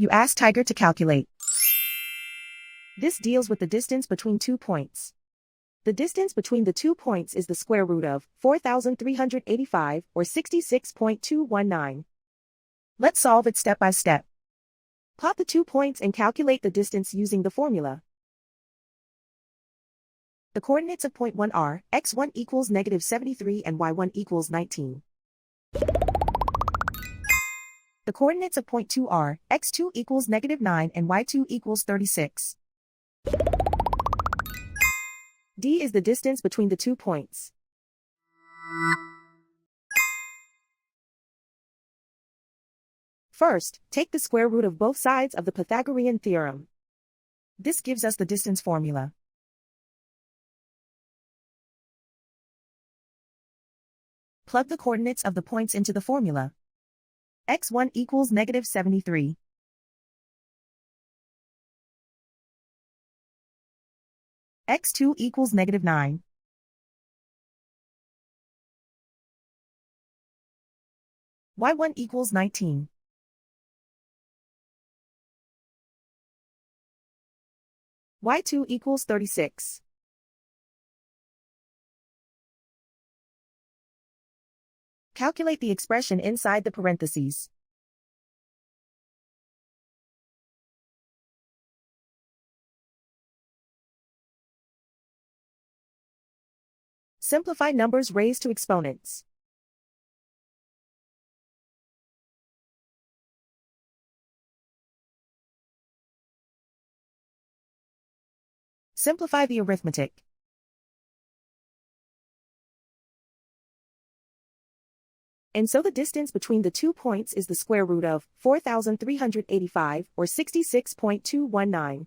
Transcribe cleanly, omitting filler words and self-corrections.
You ask Tiger to calculate. This deals with the distance between 2 points. The distance between the 2 points is the square root of 4,385, or 66.219. Let's solve it step by step. Plot the 2 points and calculate the distance using the formula. The coordinates of point 1 are x1 equals -73 and y1 equals 19. The coordinates of point 2 are x2 equals -9 and y2 equals 36. D is the distance between the 2 points. First, take the square root of both sides of the Pythagorean theorem. This gives us the distance formula. Plug the coordinates of the points into the formula. x1 equals -73. x2 equals -9. y1 equals 19. y2 equals 36. Calculate the expression inside the parentheses. Simplify numbers raised to exponents. Simplify the arithmetic. And so the distance between the 2 points is the square root of 4,385, or 66.219.